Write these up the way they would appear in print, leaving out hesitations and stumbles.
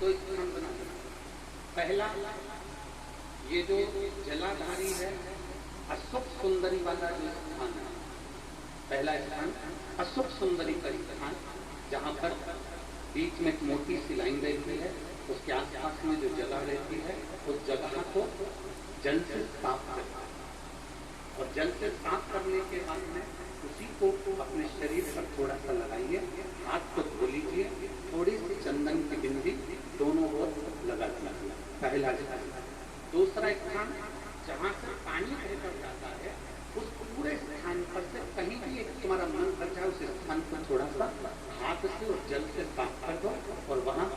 दो स्थान बना दिया। पहला, ये जो जलाधारी है अशुभ सुंदरी वाला जो स्थान है, पहला स्थान अशुभ सुंदरी का स्थान, जहां पर बीच में एक मोटी सी लाइन रहती है, उसके आसपास में जो जगह रहती है उस जगह को जल से साफ करना, और जल से साफ करने के बाद में उसी को अपने शरीर पर थोड़ा सा लगाइए, हाथ को धो लीजिए, थोड़ी सी चंदन की बिंदी दोनों ओर लगा दीजिए। पहला स्थान। दूसरा स्थान, जहां से पानी बहकर जाता है उस पूरे स्थान पर से कहीं भी एक तुम्हारा मन कर जाए उस स्थान को थोड़ा सा हाथ से और जल से साफ कर दो, और वहां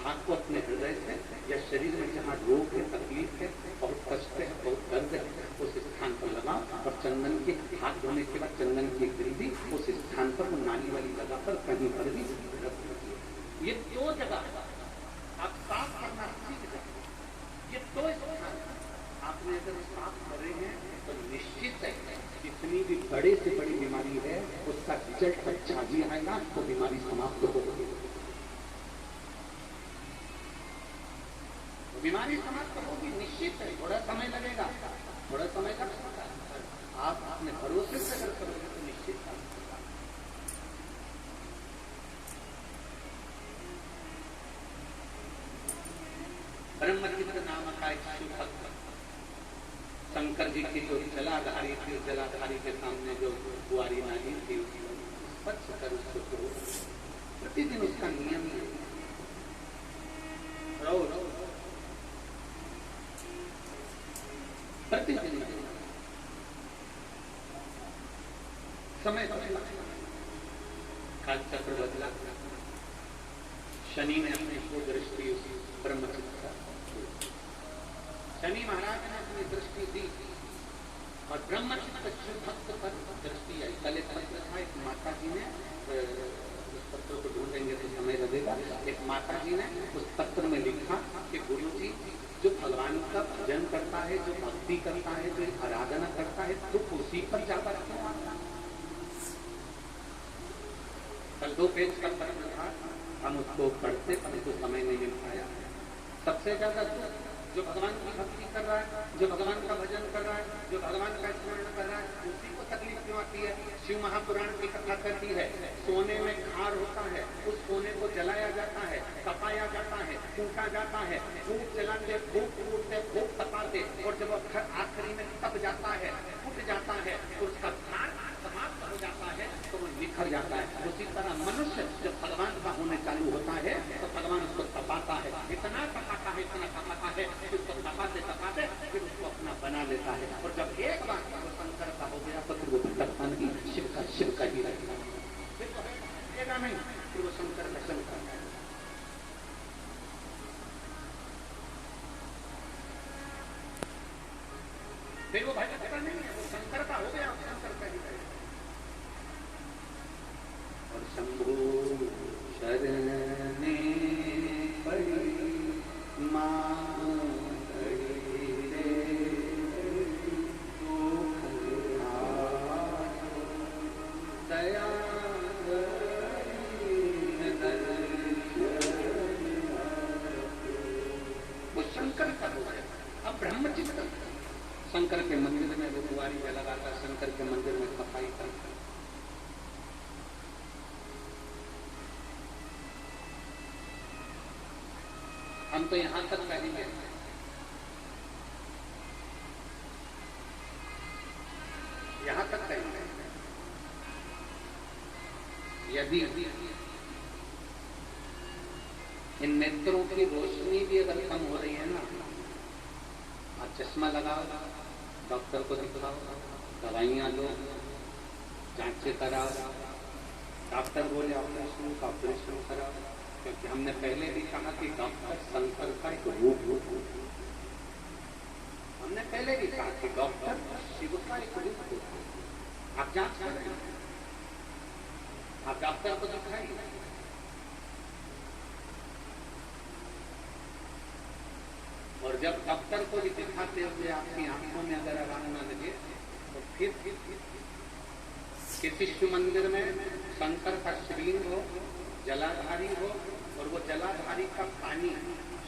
हाथ को अपने हृदय से या शरीर में जहाँ रोग है, तकलीफ है, बहुत कष्ट है, बहुत दर्द है, उस स्थान पर लगाओ, और चंदन के हाथ धोने के बाद चंदन की बिंदी उस स्थान पर, वो नाली वाली जगह पर कहीं पर भी रख दीजिए। ये दो जगह आप साफ करना सीख जाए। ये दो स्थान आपने अगर साफ करे हैं तो निश्चित है जितनी भी बड़े से बड़ी बीमारी है उसका रिजल्ट अच्छा भी आएगा, तो बीमारी समाप्त होगी। बीमारी समाप्त होगी निश्चित है, थोड़ा समय लगेगा, थोड़ा समय लग सकता है, आप अपने भरोसे से अगर करोगे तो निश्चित है। ब्रह्मचित्र नाम का एक शिव भक्त शंकर जी की जो जलाधारी थी, जलाधारी के सामने जो कुआरी नाली थी स्वच्छ कर उसको प्रतिदिन उसका नियम है प्रतिदिन समय बदला, काल चक्र बदला, शनि ने अपनी को दृष्टि ब्रह्मचित्र, शनि महाराज ने अपनी दृष्टि दी और ब्रह्मचित्र शिव भक्त पर दृष्टि आई। कल एक पत्र था, एक माता जी ने, उस पत्र को ढूंढेंगे तो समय लगेगा, एक माता जी ने उस पत्र में लिखा कि गुरु जी जो भगवान का भजन करता है, जो भक्ति करता है, जो आराधना करता है, दुख उसी पर जाता क्यों आता है। कल 2 पेज का पत्र था, हम उसको पढ़ते परंतु समय नहीं मिल पाया। सबसे ज्यादा जो भगवान की भक्ति कर रहा है, जो भगवान का भजन कर रहा है, जो भगवान का स्मरण कर रहा है, उसी को तकलीफ क्यों आती है। शिव महापुराण की कथा करती है, सोने में खार होता है, उस सोने को जलाया जाता है, तपाया जाता है, फूका जाता है, फूक जलाते, फूक फूटते, फूक तपाते, और जब आखिरी में तप जाता है, फूट जाता है, तो उसका खार समाप्त हो जाता है, तो वो निखर जाता है। उसी तरह मनुष्य जब भगवान का होने चालू होता है तो भगवान उसको तपाता है, इतना तपाता है, इतना तपाता है, उसको तपाते तपाते फिर उसको अपना बना लेता है। और जब एक बार वो शंकर का हो गया तो फिर वो भटकता नहीं, शिव का ही रहेगा, फिर वो भटकेगा नहीं, फिर वो शंकर का शंकर है। फिर वो भटकता नहीं है, वो शंकर का हो गया, शंकर का ही रहेगा। और शंभु शरणे पड़ी मां दया वो शंकर का हो गया। अब ब्रह्मचित्र शंकर के मंदिर में वो कुआरी में लगाता, शंकर के मंदिर में सफाई करता। हम तो यहां तक कहेंगे, यहां तक कहेंगे, यदि इन नेत्रों की रोशनी भी अगर कम हो रही है ना, आप चश्मा लगाओ, डॉक्टर को दिखाओ, दवाइयां लो, जांचें कराओ, डॉक्टर बोले ऑपरेशन कराओ, क्योंकि हमने पहले भी कहा कि डॉक्टर शंकर का एक रूप हो। हमने पहले भी कहा कि डॉक्टर शिव का एक रूप हो। आप जांच करें, आप डॉक्टर को दिखाइए, और जब डॉक्टर को भी दिखाते हुए आपकी आंखों में अगर आराम न लगे तो फिर किसी शिव मंदिर में शंकर का शिवलिंग हो, जलाधारी हो, और वो जलाधारी का पानी,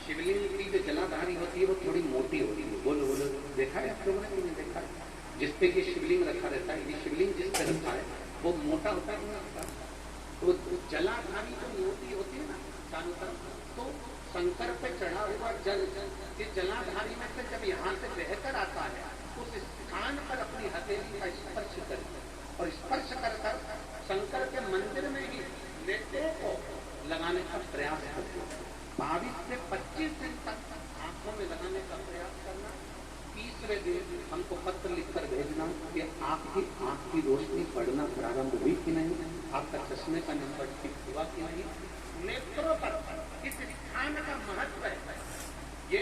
शिवलिंग की जो जलाधारी होती है वो थोड़ी मोटी होती है। बोलो बोलो, देखा है आप लोगों ने कि नहीं देखा है? जिसपे कि शिवलिंग रखा रहता है, ये शिवलिंग जिस पे रखा है वो मोटा होता है। तो जलाधारी जो मोटी होती है ना चारों तरफ, तो शंकर पे चढ़ा हुआ जल इस जलाधारी में से जब यहाँ से बहकर आता है, उस स्थान पर अपनी हथेली का स्पर्श करे और स्पर्श कर शंकर के मंदिर में ही नेत्रों को लगाने का प्रयास करते। 22 से 25 दिन तक आंखों में लगाने का प्रयास करना। 30वें दिन हमको पत्र लिखकर भेजना कि आपकी आंख की रोशनी पड़ना प्रारंभ हुई कि नहीं, आपका चश्मे का नंबर ठीक हुआ कि नहीं। नेत्रों पर इस स्थान का महत्व है। ये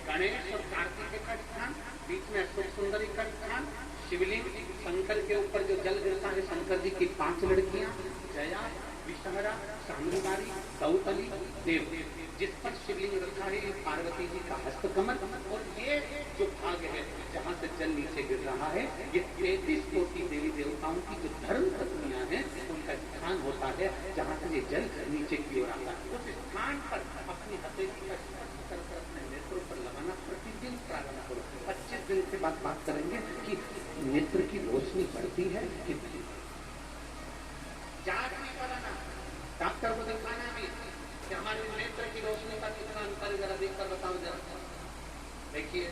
गणेश और कार्तिकेय का स्थान, बीच में अशोक सुंदरी का स्थान, शिवलिंग, शंकर के ऊपर जो जल गिरता है, शंकर जी की 5 लड़कियां, जया, विषहरा, शांतिकारी, दौतली, देव, जिस पर शिवलिंग रखा है पार्वती जी का हस्तकमल। और ये जो भाग है जहाँ से जल नीचे गिर रहा है, ये 33 कोटि देवी देवताओं की जो धर्म पत्नियां हैं उनका स्थान होता है, जहाँ से ये जल नीचे की ओर आता है। उस स्थान पर अपनी हथेली का स्पर्श कर अपने नेत्रों पर लगाना प्रतिदिन प्रारंभ करो। 25 दिन के बाद बात करेंगे कि नेत्र की रोशनी बढ़ती है कि नहीं। जांच नहीं कराना, डॉक्टर को दिखाना भी कि हमारे नेत्र की रोशनी का कितना अंतर, जरा देखकर बताओ जरा। देखिए